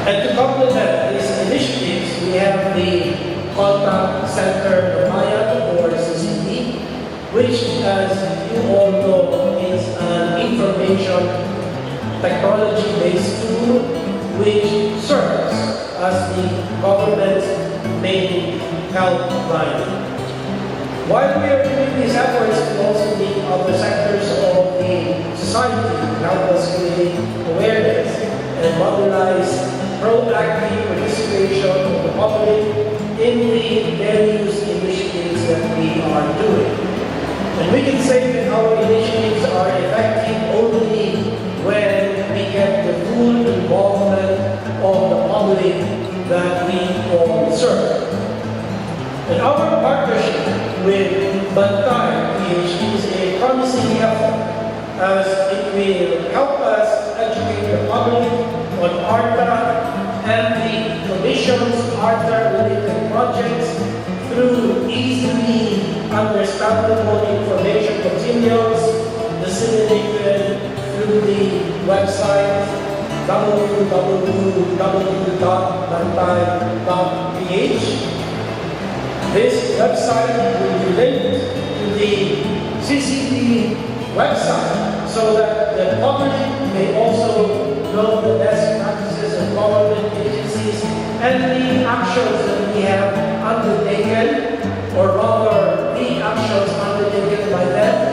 And to complement these initiatives, we have the Contact Center of Maya, or CCD, which, as you all know, is an information technology-based tool which serves as the government's main helpline. While we are doing these efforts, we also need other sectors of the society to help us create awareness and mobilize proactive participation of the public in the various initiatives that we are doing. And we can say that our initiatives are effective only when we get the full involvement of the public that we all serve. And our partnership with Bantay PhD is a promising effort, as it will help us educate the public on ARTA and the Commission's ARTA-related projects through easily understandable information materials disseminated through the website www.bantay.ph. This website will be linked to the CCD website so that the public may also know the best practices of government agencies and the actions that we have undertaken, or rather the actions undertaken by them